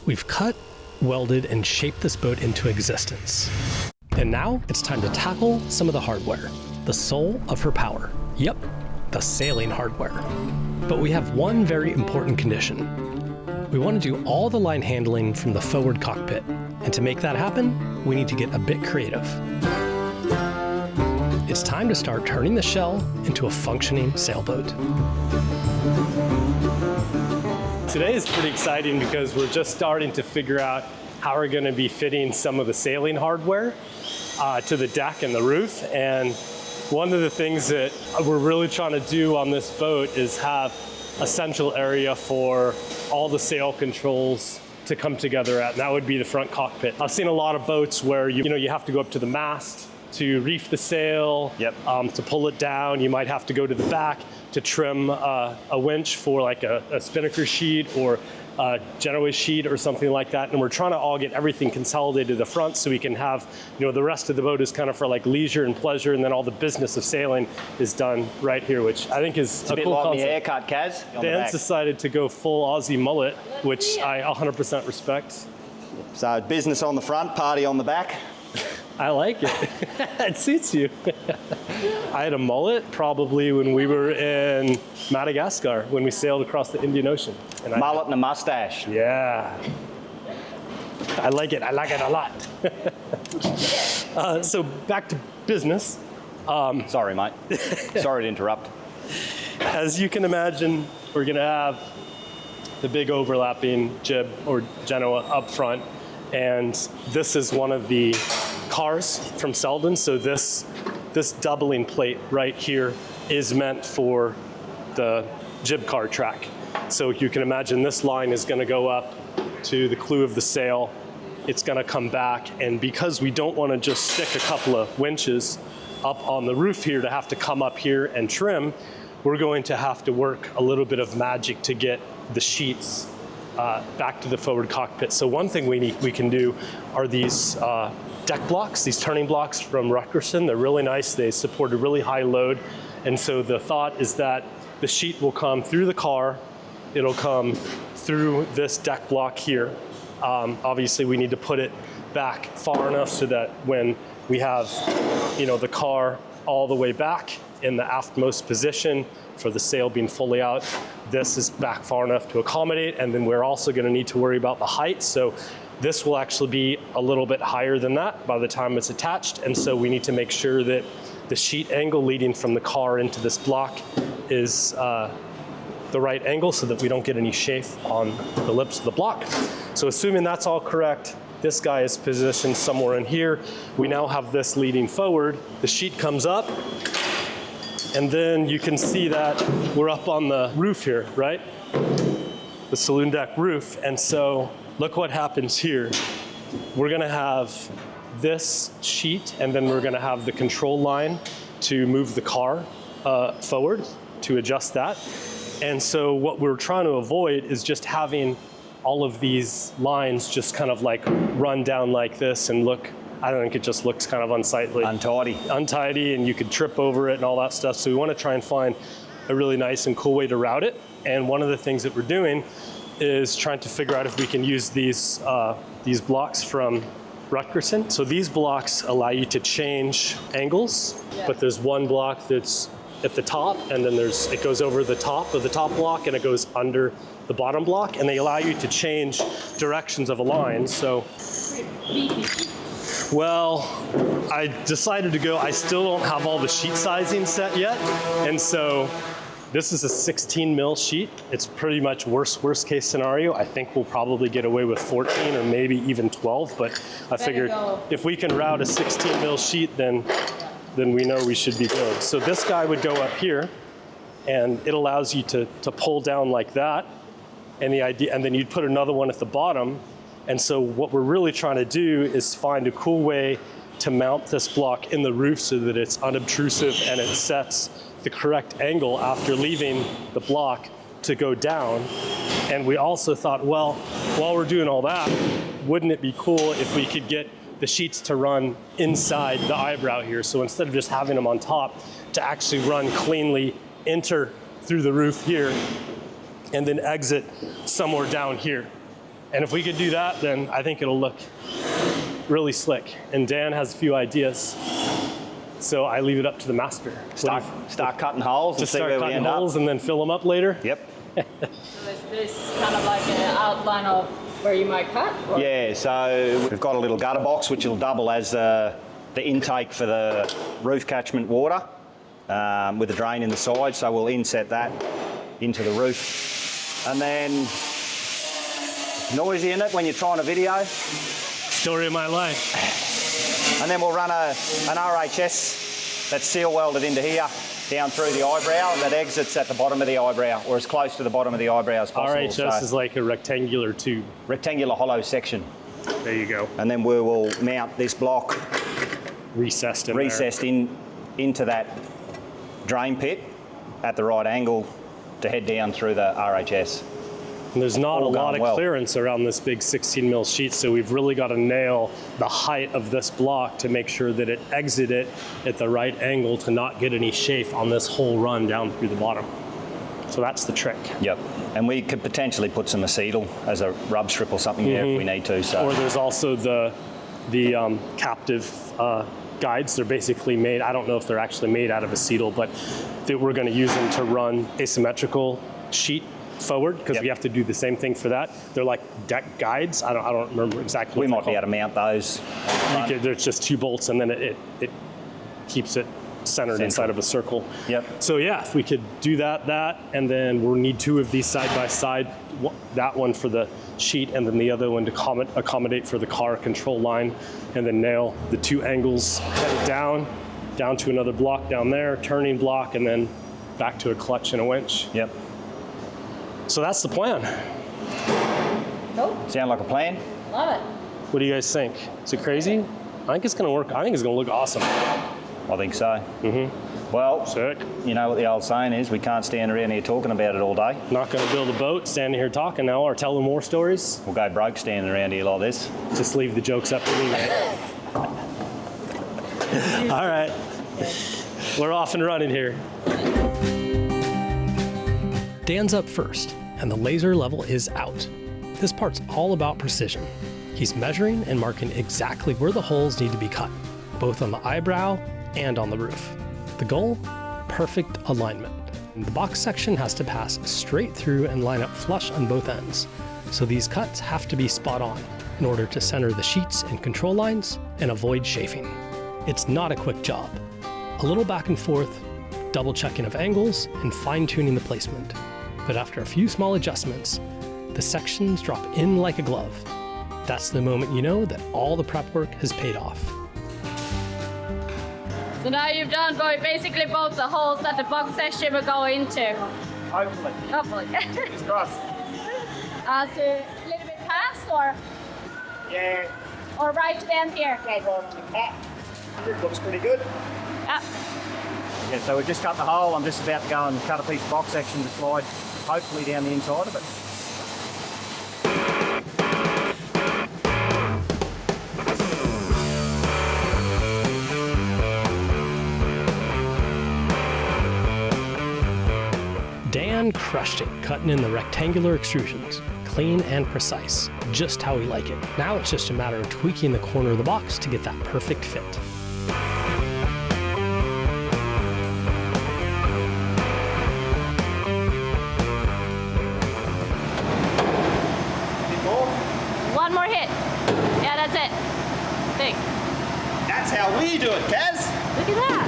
We've cut, welded, and shaped this boat into existence. And now it's time to tackle some of the hardware, the soul of her power. Yep, the sailing hardware. But we have one very important condition. We want to do all the line handling from the forward cockpit. And to make that happen, we need to get a bit creative. It's time to start turning the shell into a functioning sailboat. Today is pretty exciting because we're just starting to figure out how we're going to be fitting some of the sailing hardware to the deck and the roof. And one of the things that we're really trying to do on this boat is have a central area for all the sail controls to come together at, and that would be the front cockpit. I've seen a lot of boats where you have to go up to the mast to reef the sail, to pull it down. You might have to go to the back to trim a winch for like a spinnaker sheet or a general sheet or something like that. And we're trying to all get everything consolidated to the front so we can have, the rest of the boat is kind of for like leisure and pleasure, and then all the business of sailing is done right here, which I think is it's a bit cool like concept. the haircut, Kaz. Dan's decided to go full Aussie mullet, which I 100% respect. So business on the front, party on the back. I like it. It suits you. I had a mullet probably when we were in Madagascar, when we sailed across the Indian Ocean. And mullet and a mustache. Yeah. I like it. I like it a lot. So back to business. Sorry, mate. Sorry to interrupt. As you can imagine, we're going to have the big overlapping jib or genoa up front. And this is one of the cars from Selden. So this doubling plate right here is meant for the jib car track. So you can imagine this line is going to go up to the clew of the sail. It's going to come back. And because we don't want to just stick a couple of winches up on the roof here to have to come up here and trim, we're going to have to work a little bit of magic to get the sheets back to the forward cockpit. So one thing we can do are these deck blocks, these turning blocks from Rutgerson. They're really nice. They support a really high load. And so the thought is that the sheet will come through the car. It'll come through this deck block here. Obviously, we need to put it back far enough so that when we have the car all the way back in the aftmost position for the sail being fully out, this is back far enough to accommodate. And then we're also going to need to worry about the height. So this will actually be a little bit higher than that by the time it's attached. And so we need to make sure that the sheet angle leading from the car into this block is the right angle so that we don't get any chafe on the lips of the block. So assuming that's all correct, this guy is positioned somewhere in here. We now have this leading forward. The sheet comes up, and then you can see that we're up on the roof here, right? The saloon deck roof. And so look what happens here. We're gonna have this sheet, and then we're gonna have the control line to move the car forward to adjust that. And so what we're trying to avoid is just having all of these lines just kind of like run down like this and look, I don't think it just looks kind of unsightly. Untidy, and you could trip over it and all that stuff. So we want to try and find a really nice and cool way to route it. And one of the things that we're doing is trying to figure out if we can use these blocks from Rutgerson. So these blocks allow you to change angles, but there's one block that's at the top, and then it goes over the top of the top block, and it goes under the bottom block, and they allow you to change directions of a line. So, well, I decided to go, I still don't have all the sheet sizing set yet, and so this is a 16 mil sheet. It's pretty much worst case scenario. I think we'll probably get away with 14 or maybe even 12, but I figured if we can route a 16 mil sheet, then we know we should be good. So this guy would go up here, and it allows you to pull down like that. And then you'd put another one at the bottom. And so what we're really trying to do is find a cool way to mount this block in the roof so that it's unobtrusive and it sets the correct angle after leaving the block to go down. And we also thought, well, while we're doing all that, wouldn't it be cool if we could get the sheets to run inside the eyebrow here? So instead of just having them on top, to actually run cleanly, enter through the roof here, and then exit somewhere down here. And if we could do that, then I think it'll look really slick. And Dan has a few ideas. So I leave it up to the master. Start cutting holes and Just see start where we cutting end holes up. and then fill them up later? Yep. So is this kind of like an outline of where you might cut? Or? Yeah, so we've got a little gutter box which will double as the intake for the roof catchment water with a drain in the side. So we'll inset that into the roof. And then, noisy in it when you're trying to video. Story of my life. And then we'll run an RHS that's seal welded into here, down through the eyebrow, that exits at the bottom of the eyebrow, or as close to the bottom of the eyebrow as possible. RHS is like a rectangular tube. Rectangular hollow section. There you go. And then we will mount this block Recessed into that drain pit at the right angle to head down through the RHS. And there's not a All lot gone of well. clearance around this big 16 mil sheet, so we've really got to nail the height of this block to make sure that it exits at the right angle to not get any chafe on this whole run down through the bottom. So that's the trick. Yep. And we could potentially put some acetyl as a rub strip or something there if we need to. So. Or there's also the captive guides. They're basically made, I don't know if they're actually made out of acetyl, but that we're going to use them to run asymmetrical sheet forward because we have to do the same thing for that. They're like deck guides. I don't remember exactly. We might be able to mount those. There's just 2 bolts and then it keeps it centered inside of a circle. Yep. So yeah, if we could do that, and then we'll need 2 of these side by side. That one for the sheet and then the other one to accommodate for the car control line, and then nail the 2 angles headed down to another block down there, turning block, and then back to a clutch and a winch. Yep. So that's the plan. Cool. Sound like a plan? Love it. What do you guys think? Is it crazy? I think it's gonna work. I think it's gonna look awesome. I think so. Well, Sick. you know what the old saying is, we can't stand around here talking about it all day. Not gonna build a boat, standing here talking now, or telling more stories. We'll go broke standing around here like this. Just leave the jokes up to me, mate. All right. We're off and running here. Dan's up first, and the laser level is out. This part's all about precision. He's measuring and marking exactly where the holes need to be cut, both on the eyebrow and on the roof. The goal? Perfect alignment. The box section has to pass straight through and line up flush on both ends, so these cuts have to be spot on in order to center the sheets and control lines and avoid chafing. It's not a quick job. A little back and forth, double checking of angles, and fine-tuning the placement. But after a few small adjustments, the sections drop in like a glove. That's the moment you know that all the prep work has paid off. So now you've done basically both the holes that the box section will go into. Hopefully. Hopefully. Fingers crossed. So a little bit past Yeah. or right to the end here? It looks pretty good. Yeah. Yeah, so we've just cut the hole. I'm just about to go and cut a piece of box section to slide, hopefully down the inside of it. Dan crushed it, cutting in the rectangular extrusions. Clean and precise, just how we like it. Now it's just a matter of tweaking the corner of the box to get that perfect fit. One more hit. Yeah, that's it. Big. That's how we do it, Kaz. Look at that.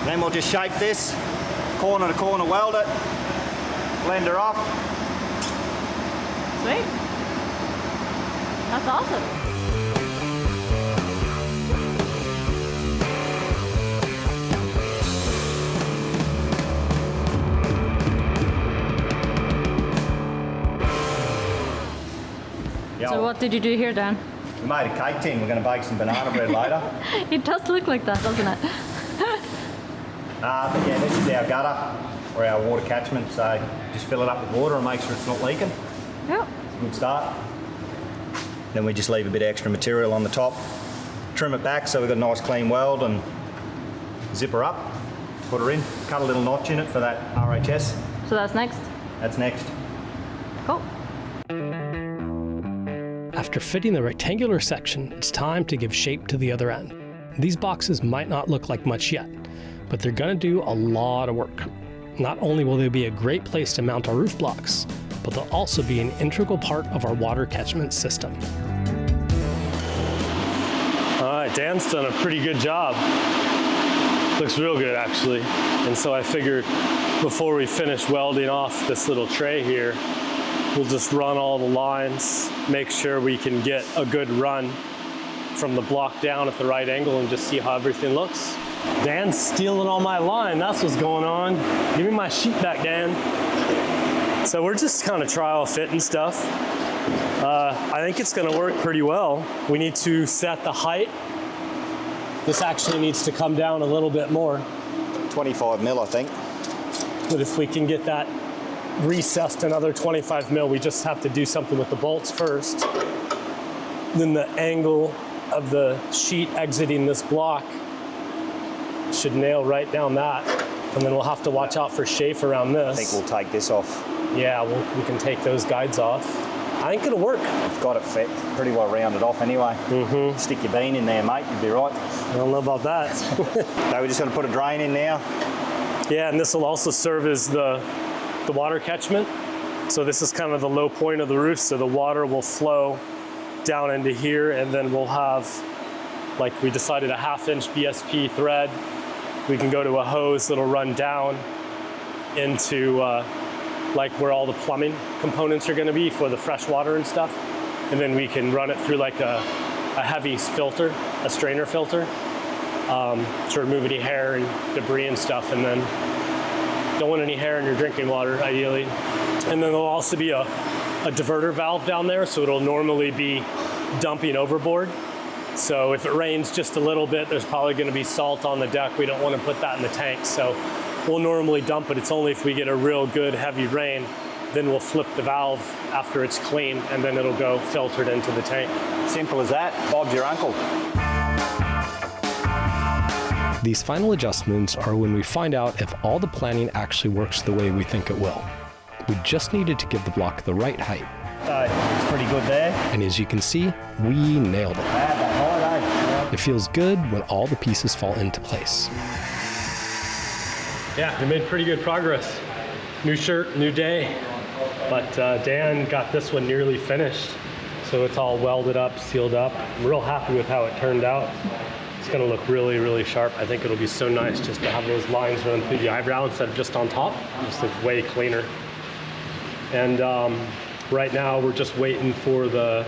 Then we'll just shape this, corner to corner weld it, blend her off. Sweet. That's awesome. So what did you do here, Dan? We made a cake tin. We're going to bake some banana bread later. It does look like that, doesn't it? But yeah, this is our gutter or our water catchment. So just fill it up with water and make sure it's not leaking. Yep. It's a good start. Then we just leave a bit of extra material on the top, trim it back so we've got a nice clean weld, and zip her up, put her in, cut a little notch in it for that RHS. So that's next. That's next. Cool. After fitting the rectangular section, it's time to give shape to the other end. These boxes might not look like much yet, but they're gonna do a lot of work. Not only will they be a great place to mount our roof blocks, but they'll also be an integral part of our water catchment system. All right, Dan's done a pretty good job. Looks real good, actually. And so I figured before we finish welding off this little tray here, we'll just run all the lines, make sure we can get a good run from the block down at the right angle and just see how everything looks. Dan's stealing all my line, that's what's going on. Give me my sheet back, Dan. So we're just kind of trial fitting stuff. I think it's gonna work pretty well. We need to set the height. This actually needs to come down a little bit more. 25 mil, I think. But if we can get that recessed another 25 mil, we just have to do something with the bolts first. Then the angle of the sheet exiting this block should nail right down that. And then we'll have to watch out for chafe around this. I think we'll take this off. Yeah, we can take those guides off. I think it'll work. I've got it fit, pretty well rounded off anyway. Stick your bean in there, mate, you'll be right. I don't know about that. So we're just gonna put a drain in now. Yeah, and this will also serve as the water catchment. So this is kind of the low point of the roof, so the water will flow down into here, and then we'll have, like we decided, a 1/2-inch BSP thread. We can go to a hose that'll run down into like where all the plumbing components are gonna be for the fresh water and stuff. And then we can run it through like a heavy filter, a strainer filter, to remove any hair and debris and stuff. And then don't want any hair in your drinking water, ideally. And then there'll also be a diverter valve down there, so it'll normally be dumping overboard. So if it rains just a little bit, there's probably gonna be salt on the deck. We don't wanna put that in the tank. So we'll normally dump it. It's only if we get a real good heavy rain, then we'll flip the valve after it's clean, and then it'll go filtered into the tank. Simple as that. Bob's your uncle. These final adjustments are when we find out if all the planning actually works the way we think it will. We just needed to give the block the right height. It's pretty good there. And as you can see, we nailed it. It feels good when all the pieces fall into place. Yeah, we made pretty good progress. New shirt, new day. But Dan got this one nearly finished. So it's all welded up, sealed up. I'm real happy with how it turned out. It's gonna look really, really sharp. I think it'll be so nice just to have those lines run through the eyebrow instead of just on top. Just look way cleaner. And right now we're just waiting for the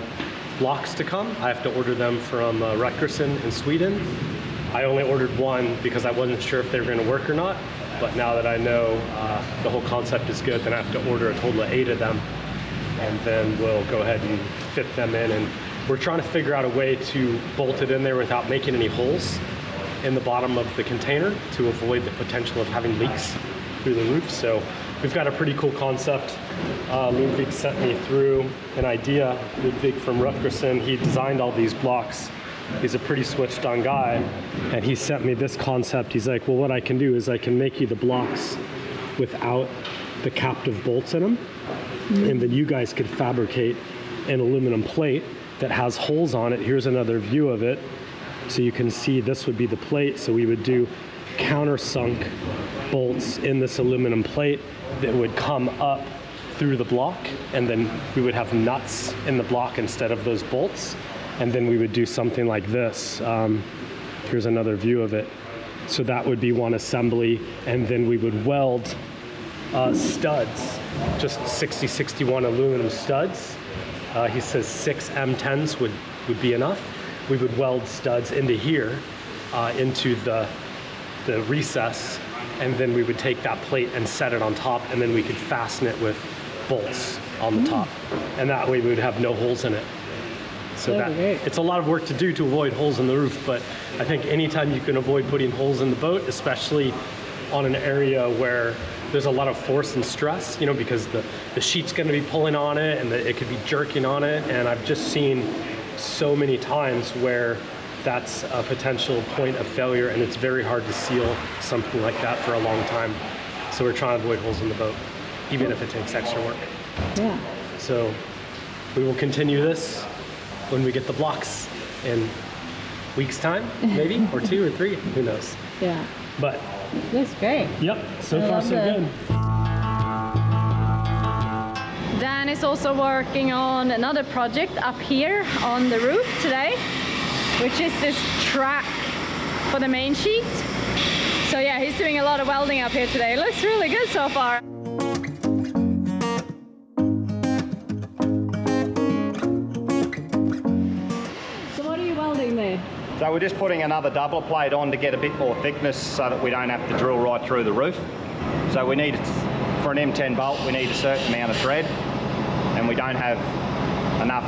blocks to come. I have to order them from Rutgerson in Sweden. I only ordered one because I wasn't sure if they were gonna work or not. But now that I know the whole concept is good, then I have to order a total of 8 of them. And then we'll go ahead and fit them in. And we're trying to figure out a way to bolt it in there without making any holes in the bottom of the container to avoid the potential of having leaks through the roof. So we've got a pretty cool concept. Ludwig sent me through an idea. Ludwig from Rutgerson, he designed all these blocks. He's a pretty switched on guy, and he sent me this concept. He's like, well, what I can do is I can make you the blocks without the captive bolts in them, and then you guys could fabricate an aluminum plate that has holes on it. Here's another view of it. So you can see this would be the plate. So we would do countersunk bolts in this aluminum plate that would come up through the block, and then we would have nuts in the block instead of those bolts. And then we would do something like this. Here's another view of it. So that would be one assembly, and then we would weld studs, just 6061 aluminum studs. He says 6 M10s would be enough. We would weld studs into here, into the recess, and then we would take that plate and set it on top, and then we could fasten it with bolts on the top. And that way we would have no holes in it. So it's a lot of work to do to avoid holes in the roof, but I think anytime you can avoid putting holes in the boat, especially on an area where there's a lot of force and stress, you know, because the sheet's gonna be pulling on it and it could be jerking on it. And I've just seen so many times where that's a potential point of failure, and it's very hard to seal something like that for a long time. So we're trying to avoid holes in the boat, even if it takes extra work. Yeah. So we will continue this. when we get the blocks in weeks time, maybe, or 2 or 3, who knows. Yeah. But Looks great. yep, so I far love so it. good. Dan is also working on another project up here on the roof today, which is this track for the main sheet. So yeah, he's doing a lot of welding up here today. It looks really good so far. So what are you welding there? So we're just putting another doubler plate on to get a bit more thickness so that we don't have to drill right through the roof. So we need, for an M10 bolt, we need a certain amount of thread, and we don't have enough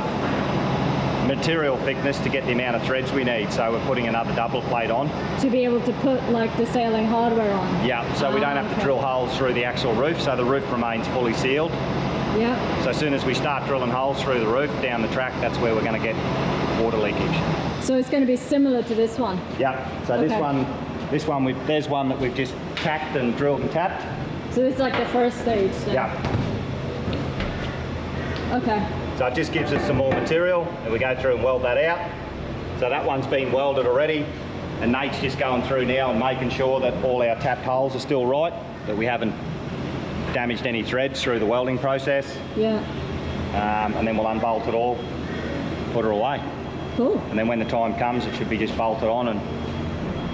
material thickness to get the amount of threads we need. So we're putting another doubler plate on. To be able to put like the sailing hardware on? Yeah, so we don't have to drill holes through the actual roof, so the roof remains fully sealed. Yeah. So as soon as we start drilling holes through the roof down the track, that's where we're going to get water leakage. So it's going to be similar to this one? Yeah, so Okay. this one, there's one that we've just tacked and drilled and tapped. So it's like the first stage? Then. Yeah. Okay. So it just gives us some more material, and we go through and weld that out. So that one's been welded already, and Nate's just going through now and making sure that all our tapped holes are still right, that we haven't damaged any threads through the welding process. Yeah. And then we'll unbolt it all, put her away. Cool. And then when the time comes, it should be just bolted on and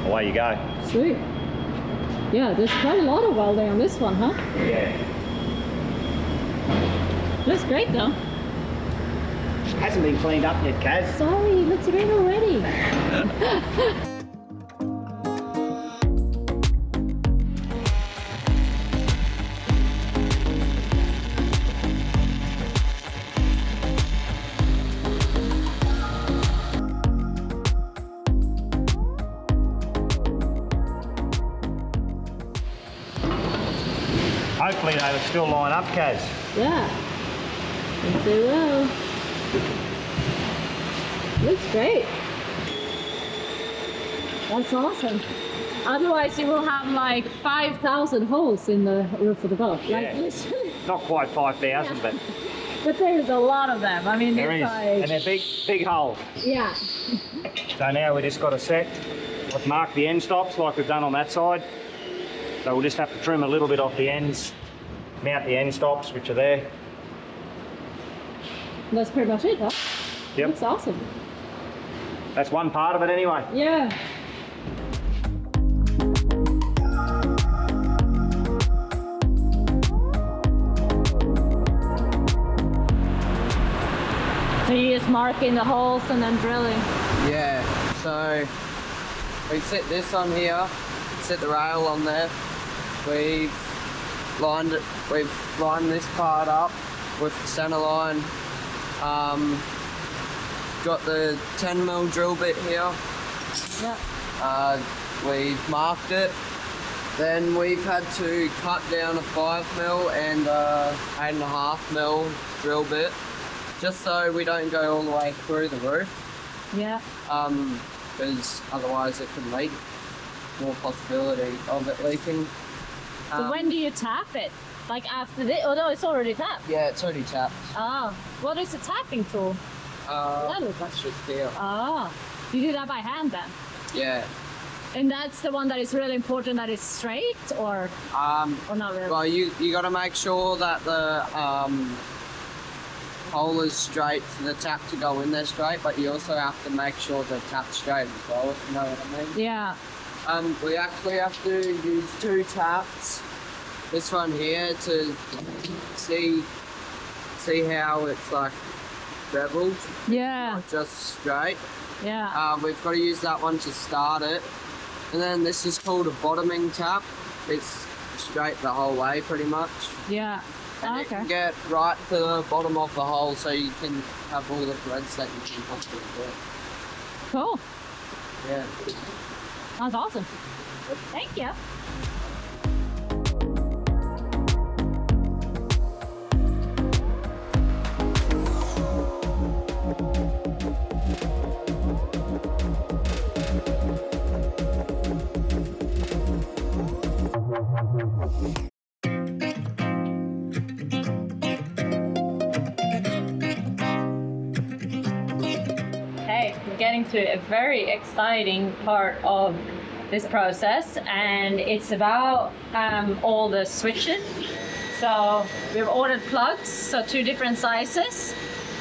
away you go. Sweet. Yeah, there's quite a lot of welding on this one, huh? Yeah. Looks great though. Hasn't been cleaned up yet, Kaz. Sorry, it looks great already. Hopefully they'll still line up, Kaz. Yeah. Think they will. Looks great. That's awesome. Otherwise you will have like 5,000 holes in the roof of the boat. Yeah. Like literally. Not quite 5,000, but But there's a lot of them. I mean, there it's is. like... And they're big holes. Yeah. So now we just got to set, I've marked the end stops like we've done on that side. So we'll just have to trim a little bit off the ends, mount the end stops, which are there. That's pretty much it, huh? Yep. Looks awesome. That's one part of it anyway. Yeah. So you're just marking the holes and then drilling? Yeah, so we set this on here, set the rail on there. We've lined this part up with the centre line. Got the 10mm drill bit here. Yeah. We've marked it. Then we've had to cut down a 5mm and 8.5mm drill bit, just so we don't go all the way through the roof. Yeah. Because otherwise it could leak. More possibility of it leaking. So when do you tap it? Like after this? Oh no, it's already tapped. Yeah, it's already tapped. Ah. What is the tapping tool? That looks like- That's just here. Ah. You do that by hand then? Yeah. And that's the one that is really important, that is straight or not really? Well, you got to make sure that the hole is straight for the tap to go in there straight, but you also have to make sure the tap's straight as well, if you know what I mean. Yeah. We actually have to use 2 taps. This one here to see how it's like beveled, Yeah. not just straight. Yeah. We've got to use that one to start it. And then this is called a bottoming tap. It's straight the whole way pretty much. Yeah. And you Okay. can get right to the bottom of the hole so you can have all the threads that you can possibly do. Cool. Yeah. That's awesome. Thank you. Okay, we're getting to a very exciting part of this process, and it's about all the switches. So we've ordered plugs, so 2 different sizes.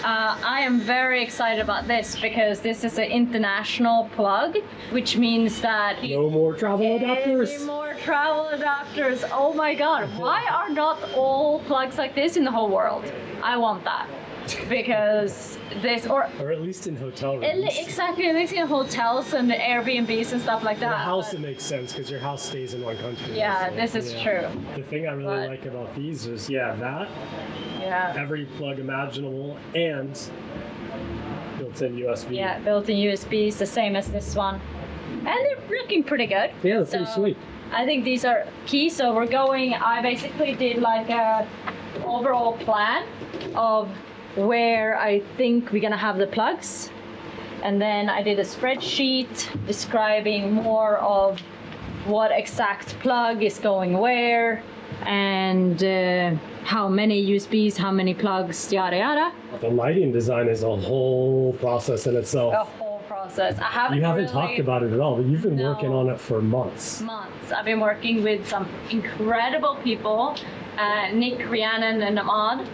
I am very excited about this because this is an international plug, which means that No more travel adapters. any more travel adapters. Oh my god, why are not all plugs like this in the whole world? I want that. Because this, or at least in hotel rooms. exactly, at least in hotels and Airbnbs and stuff like that. The house, but- it makes sense because your house stays in one country. Yeah, so, this is true. The thing I really But- like about these is, that, Yeah. every plug imaginable, and built-in USB. Yeah, built-in USBs, the same as this one. And they're looking pretty good. Yeah, they're pretty sweet. I think these are key. So I basically did like a overall plan of where I think we're gonna have the plugs. And then I did a spreadsheet describing more of what exact plug is going where, and how many USBs, how many plugs, yada yada. The lighting design is a whole process in itself. The whole process. I haven't You haven't really talked about it at all, but you've been No. working on it for months. months. I've been working with some incredible people, Nick, Rhiannon, and Ahmad.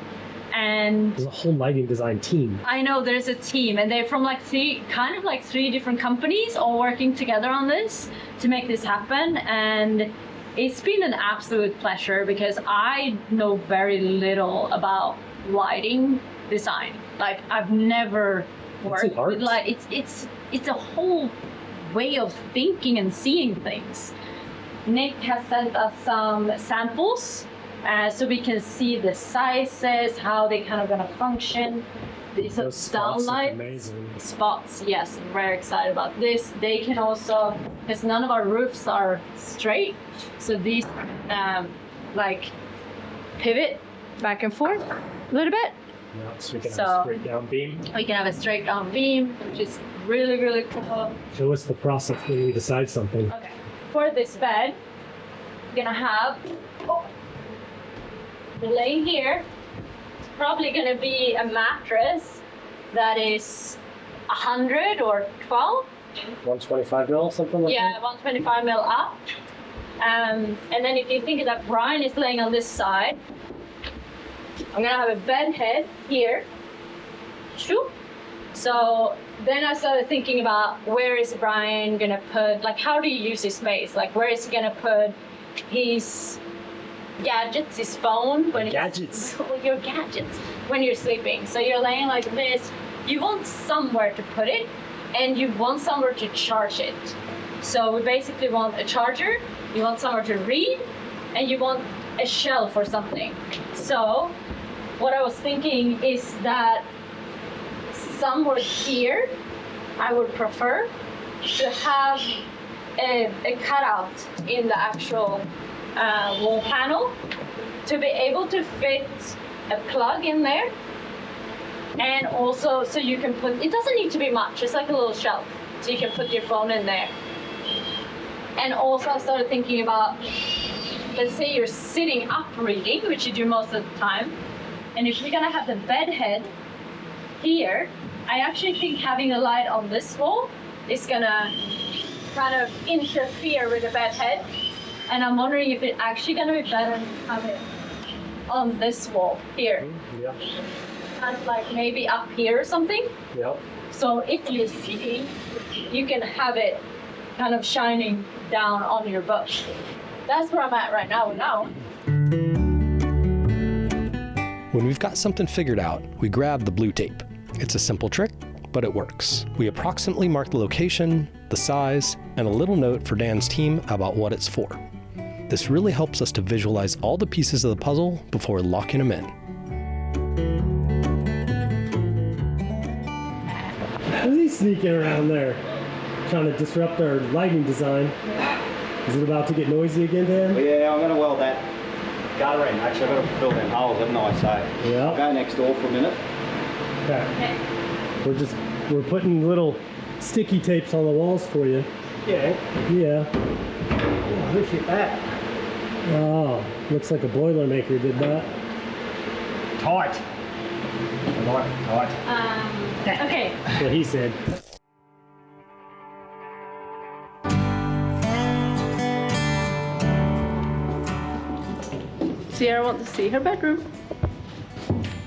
And There's a whole lighting design team. I know there's a team, and they're from like three different companies all working together on this to make this happen. And it's been an absolute pleasure because I know very little about lighting design. Like I've never worked an art. with like it's a whole way of thinking and seeing things. Nick has sent us some samples so we can see the sizes, how they kind of gonna function. These are Those spots look downlights. amazing. Spots, yes, I'm very excited about this. They can also, because none of our roofs are straight, so these like pivot back and forth a little bit. Yeah, so we can have So- a straight down beam. We can have a straight down beam, which is really, really cool. Show us the process when we decide something. Okay, for this bed, we're gonna have the lay here. It's probably gonna be a mattress that is 100 or 12. 125 mil, something like Yeah, that? 125 mil up. And then if you think that Brian is laying on this side, I'm gonna have a bed head here. Shoop. So then I started thinking about where is Brian gonna put, like how do you use his space? Like where is he gonna put his gadgets, his phone when Gadgets. your gadgets when you're sleeping. So you're laying like this, you want somewhere to put it and you want somewhere to charge it. So we basically want a charger, you want somewhere to read, and you want a shelf or something. So what I was thinking is that somewhere here, I would prefer to have a cutout in the actual wall panel to be able to fit a plug in there. And also, so you can put, it doesn't need to be much, it's like a little shelf. So you can put your phone in there. And also I started thinking about, let's say you're sitting up reading, which you do most of the time. And if you're gonna have the bed head here, I actually think having a light on this wall is gonna kind of interfere with the bed head. And I'm wondering if it's actually gonna be better to have it on this wall here. Yeah. Kind of like maybe up here or something. Yep. So if you're sitting, you can have it kind of shining down on your book. That's where I'm at right now. When we've got something figured out, we grab the blue tape. It's a simple trick, but it works. We approximately mark the location, the size, and a little note for Dan's team about what it's for. This really helps us to visualize all the pieces of the puzzle before locking them in. Who's he sneaking around there? Trying to disrupt our lighting design. Is it about to get noisy again, Dan? Yeah, I'm going to weld that gutter in. Actually, I've got to fill them holes, haven't I? So Yeah. I'll go next door for a minute. Okay. We're putting little sticky tapes on the walls for you. Yeah. Yeah. Oh, look at that. Oh, looks like a Boilermaker did that. Tight. I like it tight. Okay, That's what he said. Sierra wants to see her bedroom.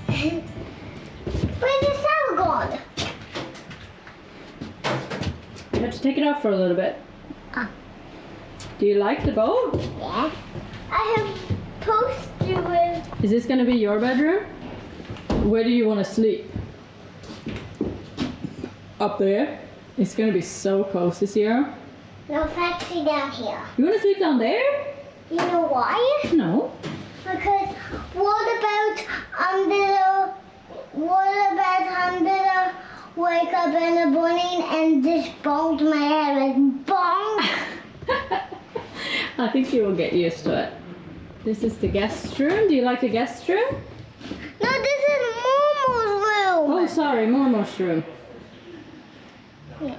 Where's the shower gone? You have to take it off for a little bit. Ah. Do you like the boat? Yeah. I have posters. Is this gonna be your bedroom? Where do you want to sleep? Up there? It's gonna be so cozy, Sierra. No, it's actually down here. You wanna sleep down there? You know why? No. Because what about wake up in the morning and just bonked my head like bonk? I think you will get used to it. This is the guest room. Do you like the guest room? No, this is Momo's room. Oh, sorry, Mormo's room. Yeah.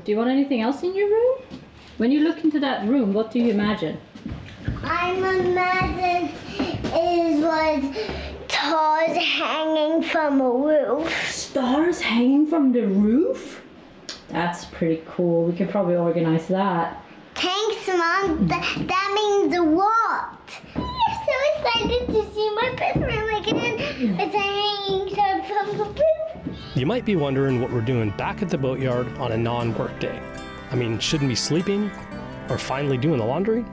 Do you want anything else in your room? When you look into that room, what do you imagine? I'm imagining it was stars hanging from a roof. Stars hanging from the roof? That's pretty cool. We could probably organize that. Thanks, Mom. That means what? I'm so excited to see my bedroom again. It's hanging from the roof. You might be wondering what we're doing back at the boatyard on a non-work day. I mean, shouldn't we be sleeping or finally doing the laundry?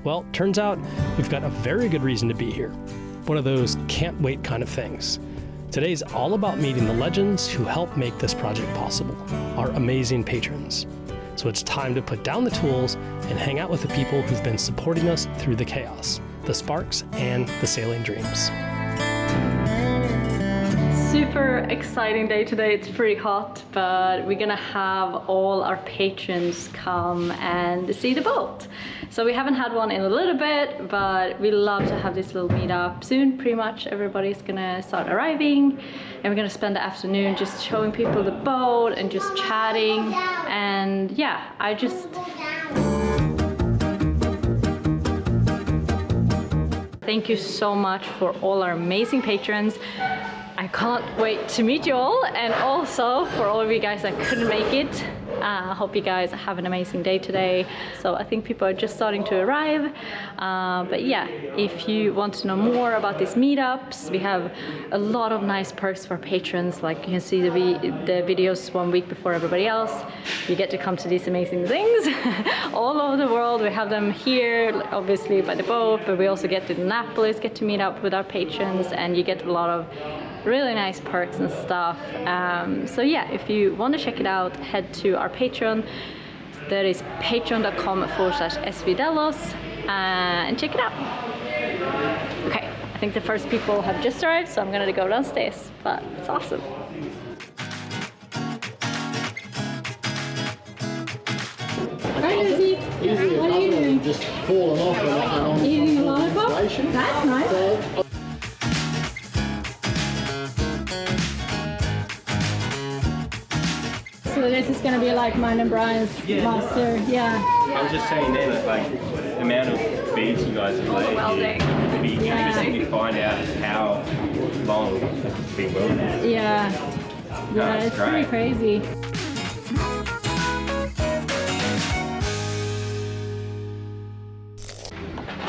Well, turns out we've got a very good reason to be here. One of those can't wait kind of things. Today's all about meeting the legends who help make this project possible, our amazing patrons. So it's time to put down the tools and hang out with the people who've been supporting us through the chaos, the sparks, and the sailing dreams. Super exciting day today. It's pretty hot, but we're gonna have all our patrons come and see the boat. So we haven't had one in a little bit, but we love to have this little meetup soon. Pretty much everybody's gonna start arriving, and we're gonna spend the afternoon just showing people the boat and just chatting. And yeah, thank you so much for all our amazing patrons. I can't wait to meet you all, and also for all of you guys that couldn't make it. I hope you guys have an amazing day today. So I think people are just starting to arrive. But yeah, if you want to know more about these meetups, we have a lot of nice perks for patrons. Like you can see the videos 1 week before everybody else. You get to come to these amazing things all over the world. We have them here, obviously by the boat, but we also get to Annapolis, get to meet up with our patrons, and you get a lot of really nice perks and stuff. So yeah, if you want to check it out, head to our Patreon. That is patreon.com/svdelos and check it out. Okay, I think the first people have just arrived, so I'm gonna go downstairs, but it's awesome. Hi Lucy, what are you doing? Just falling off and Eating a lollipop? That's nice. So this is gonna be like mine and Brian's master, yeah. I was just saying then, like, the amount of beads you guys have laid, Welding. it'd be interesting to find out how long it's been welded. Yeah, That's it's pretty great. crazy.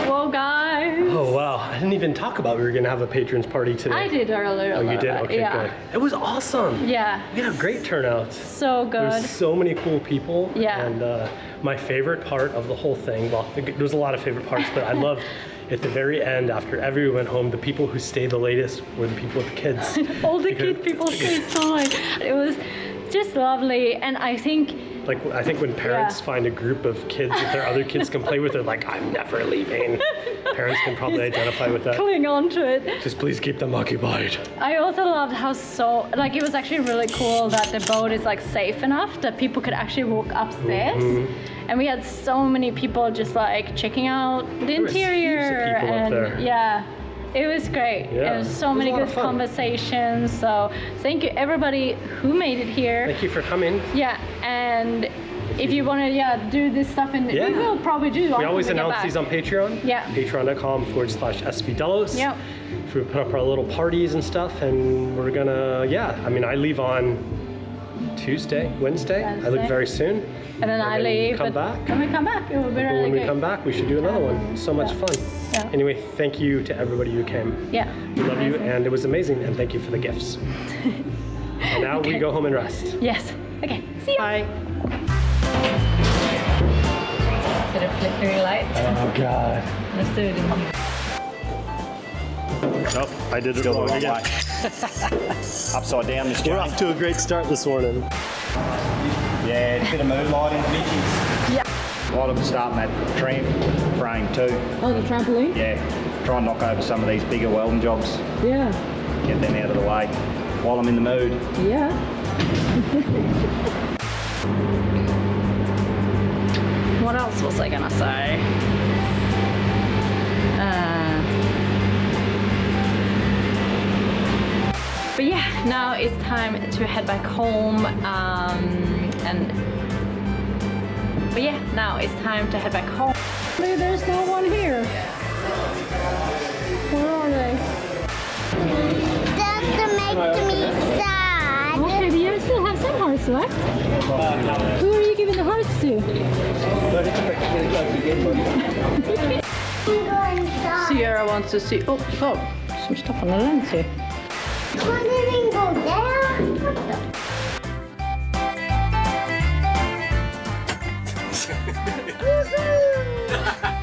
Whoa guys! Oh wow, I didn't even talk about we were gonna have a patrons party today. I did earlier. Oh, you did? Okay, yeah. good. It was awesome. Yeah, We had a great turnout. so good. There's so many cool people. Yeah. And my favorite part of the whole thing, well, there's a lot of favorite parts, but I loved at the very end, after everyone went home, the people who stayed the latest were the people with the kids. All the kid people stayed so much. It was just lovely, and I think when parents Yeah. find a group of kids that their other kids can play with, they're like, I'm never leaving. Parents can probably identify with that. cling on to it. Just please keep them occupied. I also loved how it was actually really cool that the boat is like safe enough that people could actually walk upstairs. And we had so many people just like checking out the was interior, heaps of people up and there. yeah, it was great. Yeah, It was so it was many a lot good of fun. conversations. So thank you everybody who made it here. Thank you for coming. Yeah, and if you want to do this stuff, and Yeah. we will probably do. We always announce these on Patreon. Yeah. Patreon.com/svdelos. Yep. We put up our little parties and stuff, and we're gonna, I leave on Wednesday. I leave Wednesday. very soon. And then I then leave. come but back. When we come back, it will be But really when we good. come back, we should do another one. So much fun. Yeah. Yeah. Anyway, thank you to everybody who came. Yeah. We love you, and it was amazing, and thank you for the gifts. And now we go home and rest. Yes. Okay. See you. Bye. To the flickering light. Oh God. Let's do it. Oh, I did it Still the wrong wrong again. way. Upside down this We're journey. off to a great start this morning. Yeah, a bit of moonlight in the bitches. Yeah. A lot of them starting that tram frame too. Oh, the trampoline? Yeah, try and knock over some of these bigger welding jobs. Yeah. Get them out of the way while I'm in the mood. Yeah. What else was I gonna say? But yeah, now it's time to head back home. But yeah, now it's time to head back home. There's no one here. Where are they? That makes me sad. Okay, but you still have some hearts left. Who are you giving the hearts to? Sierra wants to see. Oh, some stuff on the lens here. Why didn't go there? Woohoo!